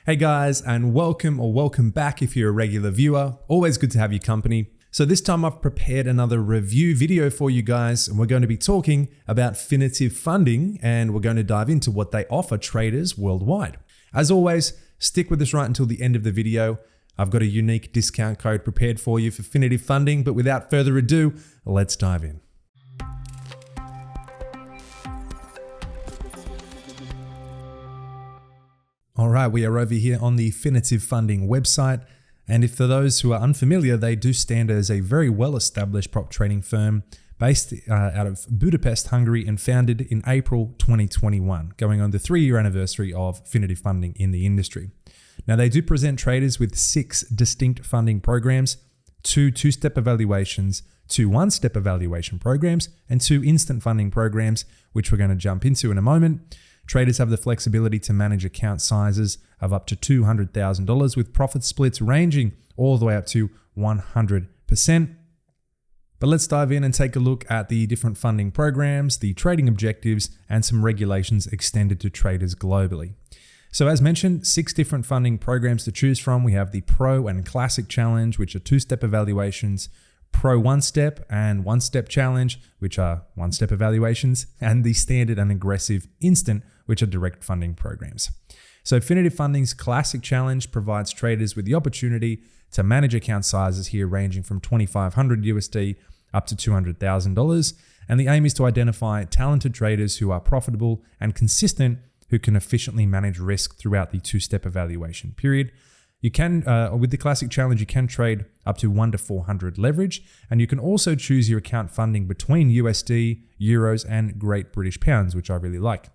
Hey guys, and welcome back if you're a regular viewer. Always good to have your company. So this time I've prepared another review video for you guys, and we're going to be talking about Finotive Funding, and we're going to dive into what they offer traders worldwide. As always, stick with us right until the end of the video. I've got a unique discount code prepared for you for Finotive Funding, but without further ado, let's dive in. All right, we are over here on the Finotive Funding website. And if for those who are unfamiliar, they do stand as a very well-established prop trading firm based out of Budapest, Hungary, and founded in April 2021, going on the 3-year anniversary of Finotive Funding in the industry. Now, they do present traders with 6 distinct funding programs, 2 two-step evaluations, 2 one-step evaluation programs, and 2 instant funding programs, which we're going to jump into in a moment. Traders have the flexibility to manage account sizes of up to $200,000 with profit splits ranging all the way up to 100%. But let's dive in and take a look at the different funding programs, the trading objectives, and some regulations extended to traders globally. So as mentioned, 6 different funding programs to choose from. We have the Pro and Classic Challenge, which are 2-step evaluations, Pro one-step and one-step challenge, which are one-step evaluations, and the Standard and Aggressive Instant, which are direct funding programs. So Finotive Funding's Classic Challenge provides traders with the opportunity to manage account sizes here ranging from $2,500 USD up to $200,000. And the aim is to identify talented traders who are profitable and consistent, who can efficiently manage risk throughout the 2-step evaluation period. You can, with the Classic Challenge, you can trade up to 1 to 400 leverage, and you can also choose your account funding between USD, Euros, and Great British Pounds, which I really like.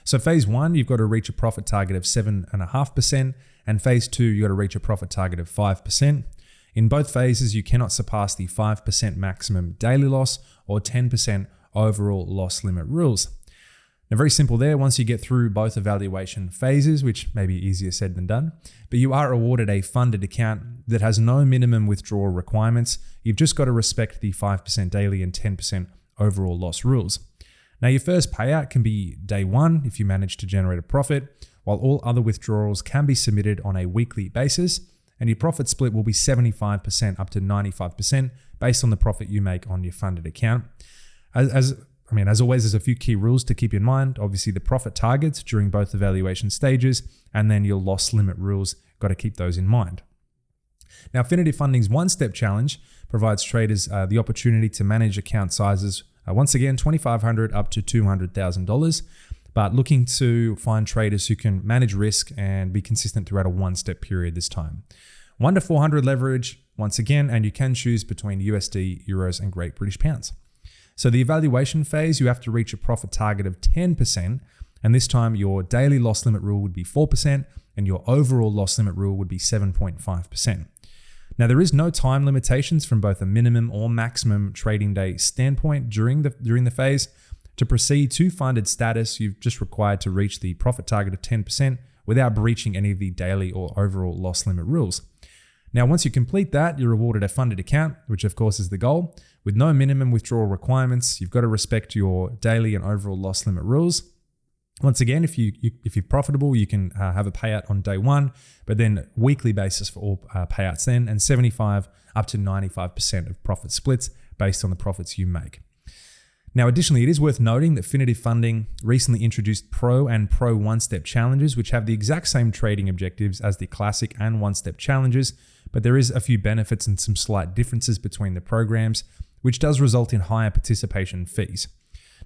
So phase 1, you've got to reach a profit target of 7.5%, and phase 2, you've got to reach a profit target of 5%. In both phases, you cannot surpass the 5% maximum daily loss or 10% overall loss limit rules. Now, very simple there. Once you get through both evaluation phases, which may be easier said than done, but you are awarded a funded account that has no minimum withdrawal requirements. You've just got to respect the 5% daily and 10% overall loss rules. Now, your first payout can be day 1 if you manage to generate a profit, while all other withdrawals can be submitted on a weekly basis, and your profit split will be 75% up to 95% based on the profit you make on your funded account. As always, there's a few key rules to keep in mind. Obviously, the profit targets during both evaluation stages, and then your loss limit rules, got to keep those in mind. Now, Finotive Funding's one-step challenge provides traders the opportunity to manage account sizes, once again, $2,500 up to $200,000, but looking to find traders who can manage risk and be consistent throughout a one-step period this time. 1 to 400 leverage, once again, and you can choose between USD, Euros, and Great British Pounds. So the evaluation phase, you have to reach a profit target of 10%, and this time your daily loss limit rule would be 4%, and your overall loss limit rule would be 7.5%. Now, there is no time limitations from both a minimum or maximum trading day standpoint during the phase. To proceed to funded status, you've just required to reach the profit target of 10% without breaching any of the daily or overall loss limit rules. Now, once you complete that, you're awarded a funded account, which of course is the goal. With no minimum withdrawal requirements, you've got to respect your daily and overall loss limit rules. Once again, if you're profitable, you can have a payout on day 1, but then weekly basis for all payouts then, and 75 up to 95% of profit splits based on the profits you make. Now, additionally, it is worth noting that Finotive Funding recently introduced Pro and Pro one-step challenges, which have the exact same trading objectives as the Classic and one-step challenges, but there is a few benefits and some slight differences between the programs, which does result in higher participation fees.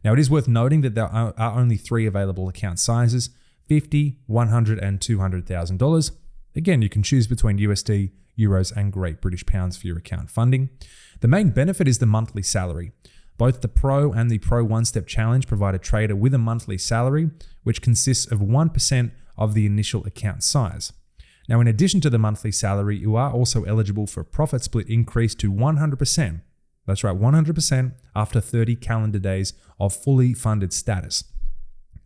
Now, it is worth noting that there are only 3 available account sizes, $50,000, $100,000, and $200,000. Again, you can choose between USD, Euros, and Great British Pounds for your account funding. The main benefit is the monthly salary. Both the Pro and the Pro one-step challenge provide a trader with a monthly salary, which consists of 1% of the initial account size. Now, in addition to the monthly salary, you are also eligible for a profit split increase to 100%. That's right, 100% after 30 calendar days of fully funded status.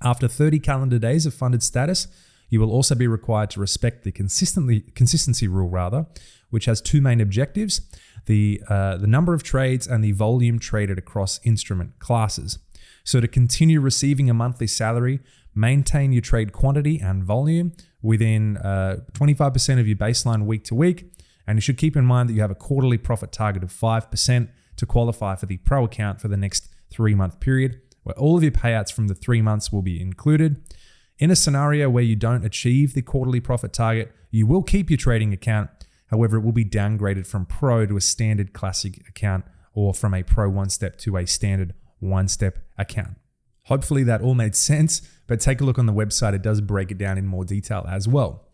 After 30 calendar days of funded status, you will also be required to respect the consistency rule, which has 2 main objectives: the number of trades and the volume traded across instrument classes. So to continue receiving a monthly salary, maintain your trade quantity and volume within 25% of your baseline week to week. And you should keep in mind that you have a quarterly profit target of 5% to qualify for the Pro account for the next 3-month period, where all of your payouts from the 3 months will be included. In a scenario where you don't achieve the quarterly profit target, you will keep your trading account. However, it will be downgraded from Pro to a standard classic account, or from a Pro 1-step to a standard 1-step account. Hopefully that all made sense, but take a look on the website. It does break it down in more detail as well.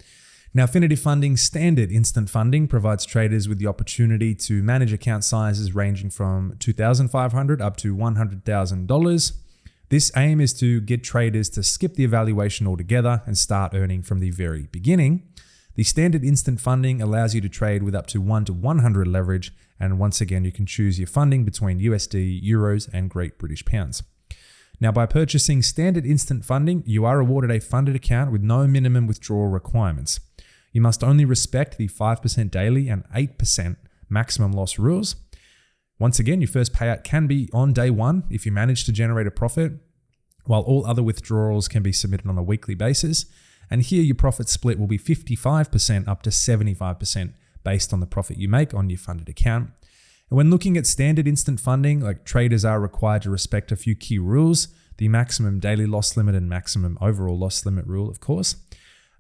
Now, Finotive Funding's standard instant funding provides traders with the opportunity to manage account sizes ranging from $2,500 up to $100,000. This aim is to get traders to skip the evaluation altogether and start earning from the very beginning. The standard instant funding allows you to trade with up to 1 to 100 leverage, and once again, you can choose your funding between USD, Euros, and Great British Pounds. Now, by purchasing standard instant funding, you are awarded a funded account with no minimum withdrawal requirements. You must only respect the 5% daily and 8% maximum loss rules. Once again, your first payout can be on day one if you manage to generate a profit, while all other withdrawals can be submitted on a weekly basis. And here your profit split will be 55% up to 75% based on the profit you make on your funded account. And when looking at standard instant funding, like, traders are required to respect a few key rules: the maximum daily loss limit and maximum overall loss limit rule, of course.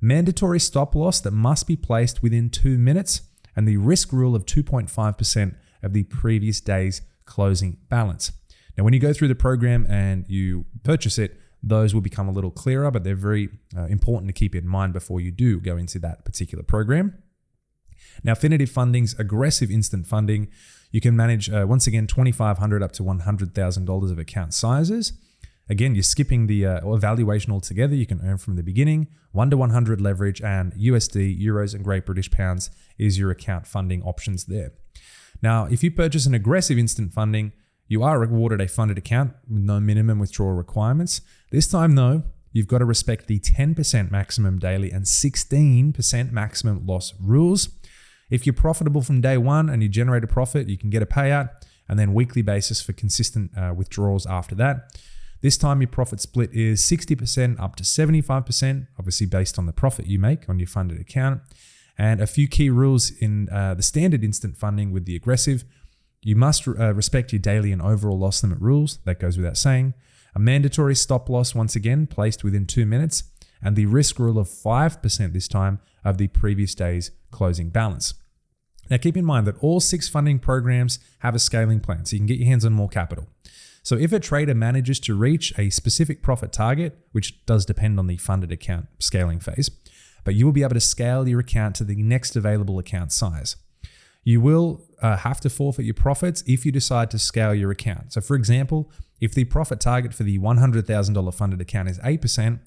Mandatory stop loss that must be placed within 2 minutes, and the risk rule of 2.5% of the previous day's closing balance. Now, when you go through the program and you purchase it, those will become a little clearer, but they're very important to keep in mind before you do go into that particular program. Now, Finotive Funding's aggressive instant funding, you can manage, once again, $2,500 up to $100,000 of account sizes. Again, you're skipping the evaluation altogether. You can earn from the beginning. 1 to 100 leverage, and USD, Euros, and Great British Pounds is your account funding options there. Now, if you purchase an aggressive instant funding, you are awarded a funded account with no minimum withdrawal requirements. This time, though, you've got to respect the 10% maximum daily and 16% maximum loss rules. If you're profitable from day one and you generate a profit, you can get a payout, and then weekly basis for consistent withdrawals after that. This time your profit split is 60% up to 75%, obviously based on the profit you make on your funded account. And a few key rules in the standard instant funding with the aggressive: you must respect your daily and overall loss limit rules. That goes without saying. A mandatory stop loss, once again, placed within 2 minutes, and the risk rule of 5% this time of the previous day's closing balance. Now, keep in mind that all 6 funding programs have a scaling plan, so you can get your hands on more capital. So if a trader manages to reach a specific profit target, which does depend on the funded account scaling phase, but you will be able to scale your account to the next available account size. You will have to forfeit your profits if you decide to scale your account. So for example, if the profit target for the $100,000 funded account is 8%,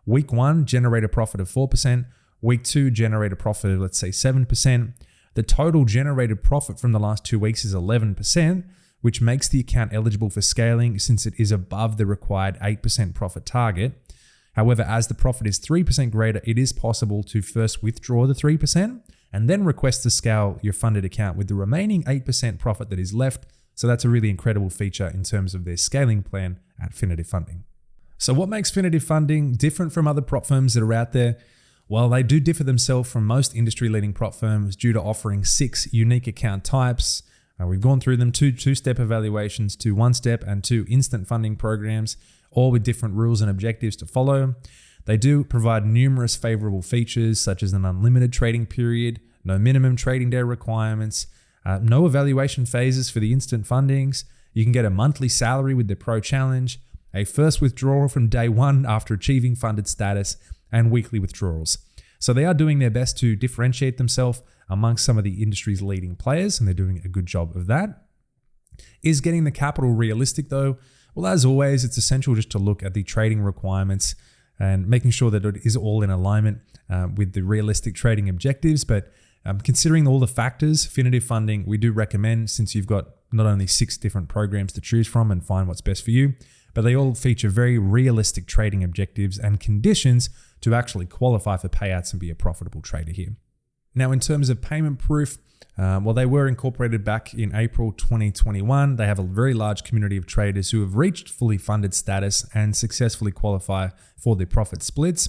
week 1 generate a profit of 4%, week 2 generate a profit of, let's say, 7%. The total generated profit from the last 2 weeks is 11%, which makes the account eligible for scaling since it is above the required 8% profit target. However, as the profit is 3% greater, it is possible to first withdraw the 3% and then request to scale your funded account with the remaining 8% profit that is left. So that's a really incredible feature in terms of their scaling plan at Finotive Funding. So what makes Finotive Funding different from other prop firms that are out there? Well, they do differ themselves from most industry-leading prop firms due to offering 6 unique account types. We've gone through them: 2 two-step evaluations, 2 one-step, and 2 instant funding programs, all with different rules and objectives to follow. They do provide numerous favorable features such as an unlimited trading period, no minimum trading day requirements, no evaluation phases for the instant fundings. You can get a monthly salary with the Pro Challenge, a first withdrawal from day 1 after achieving funded status, and weekly withdrawals. So they are doing their best to differentiate themselves amongst some of the industry's leading players, and they're doing a good job of that. Is getting the capital realistic though? Well, as always, it's essential just to look at the trading requirements and making sure that it is all in alignment with the realistic trading objectives. But considering all the factors, Finotive Funding, we do recommend, since you've got not only 6 different programs to choose from and find what's best for you, but they all feature very realistic trading objectives and conditions to actually qualify for payouts and be a profitable trader here. Now, in terms of payment proof, well, they were incorporated back in April 2021. They have a very large community of traders who have reached fully funded status and successfully qualify for the profit splits.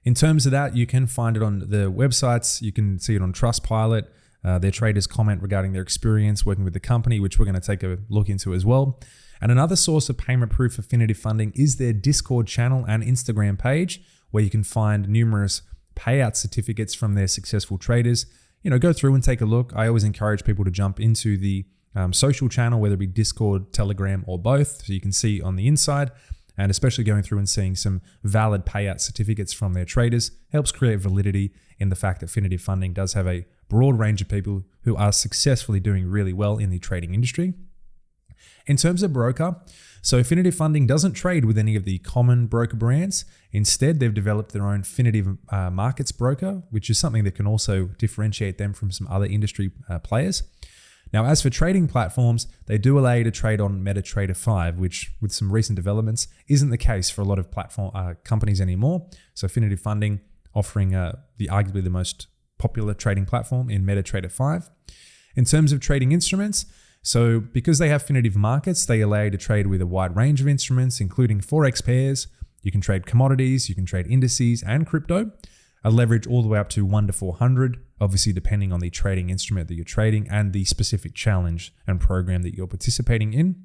In terms of that, you can find it on the websites. You can see it on Trustpilot. Their traders comment regarding their experience working with the company, which we're going to take a look into as well. And another source of payment proof for Finotive Funding is their Discord channel and Instagram page, where you can find numerous payout certificates from their successful traders. Go through and take a look. I always encourage people to jump into the social channel, whether it be Discord, Telegram, or both, so you can see on the inside. And especially going through and seeing some valid payout certificates from their traders helps create validity in the fact that Finotive Funding does have a broad range of people who are successfully doing really well in the trading industry. In terms of broker, so Finotive Funding doesn't trade with any of the common broker brands. Instead, they've developed their own Finotive Markets broker, which is something that can also differentiate them from some other industry players. Now, as for trading platforms, they do allow you to trade on MetaTrader 5, which with some recent developments isn't the case for a lot of platform companies anymore. So Finotive Funding offering arguably the most popular trading platform in MetaTrader 5. In terms of trading instruments, so because they have Finotive Markets, they allow you to trade with a wide range of instruments, including Forex pairs. You can trade commodities, you can trade indices and crypto. A leverage all the way up to 1 to 400, obviously depending on the trading instrument that you're trading and the specific challenge and program that you're participating in.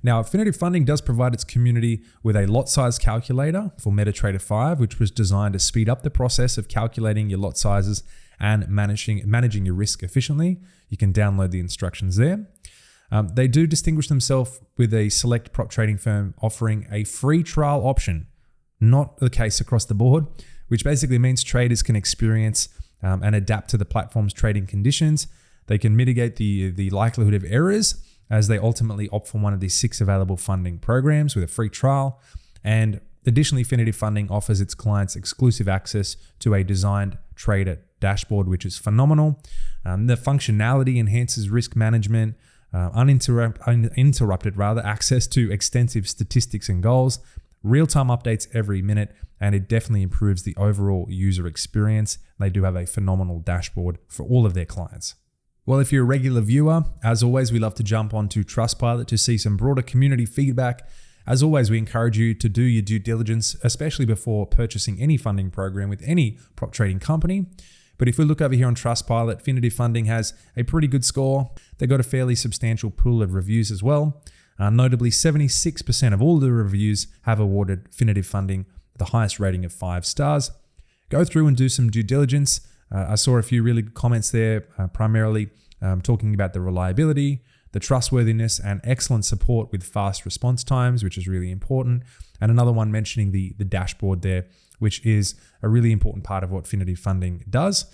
Now, Finotive Funding does provide its community with a lot size calculator for MetaTrader 5, which was designed to speed up the process of calculating your lot sizes and managing your risk efficiently. You can download the instructions there. They do distinguish themselves with a select prop trading firm offering a free trial option, not the case across the board, which basically means traders can experience and adapt to the platform's trading conditions. They can mitigate the likelihood of errors as they ultimately opt for one of the 6 available funding programs with a free trial. And additionally, Finotive Funding offers its clients exclusive access to a designed trader dashboard, which is phenomenal. The functionality enhances risk management, uninterrupted access to extensive statistics and goals, real-time updates every minute, and it definitely improves the overall user experience. They do have a phenomenal dashboard for all of their clients. Well, if you're a regular viewer, as always, we love to jump onto Trustpilot to see some broader community feedback. As always, we encourage you to do your due diligence, especially before purchasing any funding program with any prop trading company. But if we look over here on Trustpilot, Finotive Funding has a pretty good score. They got a fairly substantial pool of reviews as well. Notably, 76% of all the reviews have awarded Finotive Funding the highest rating of 5 stars. Go through and do some due diligence. I saw a few really good comments there, primarily talking about the reliability, the trustworthiness, and excellent support with fast response times, which is really important. And another one mentioning the dashboard there, which is a really important part of what Finotive Funding does,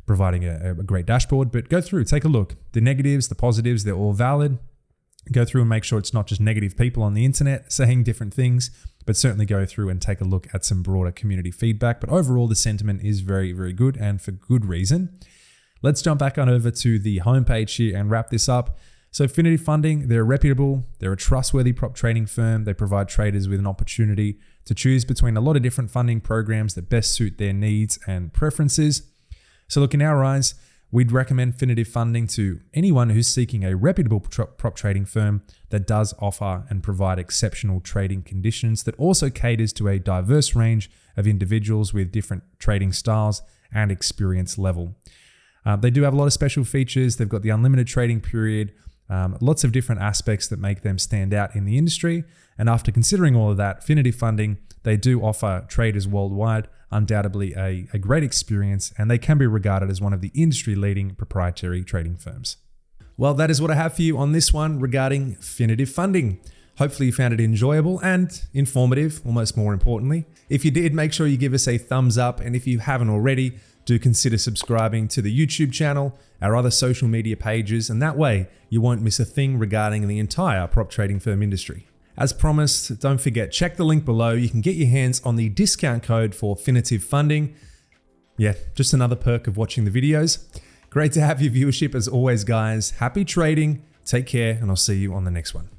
providing a great dashboard. But go through, take a look. The negatives, the positives, they're all valid. Go through and make sure it's not just negative people on the internet saying different things, but certainly go through and take a look at some broader community feedback. But overall, the sentiment is very, very good, and for good reason. Let's jump back on over to the homepage here and wrap this up. So Finotive Funding, they're reputable, they're a trustworthy prop trading firm. They provide traders with an opportunity to choose between a lot of different funding programs that best suit their needs and preferences. So look, in our eyes, we'd recommend Finotive Funding to anyone who's seeking a reputable prop trading firm that does offer and provide exceptional trading conditions, that also caters to a diverse range of individuals with different trading styles and experience level. They do have a lot of special features. They've got the unlimited trading period, lots of different aspects that make them stand out in the industry. And after considering all of that, Finotive Funding, they do offer traders worldwide undoubtedly a great experience, and they can be regarded as one of the industry-leading proprietary trading firms. Well, that is what I have for you on this one regarding Finotive Funding. Hopefully you found it enjoyable and informative, almost more importantly. If you did, make sure you give us a thumbs up, and if you haven't already, do consider subscribing to the YouTube channel, our other social media pages, and that way you won't miss a thing regarding the entire prop trading firm industry. As promised, don't forget, check the link below. You can get your hands on the discount code for Finotive Funding. Yeah, just another perk of watching the videos. Great to have your viewership as always, guys. Happy trading, take care, and I'll see you on the next one.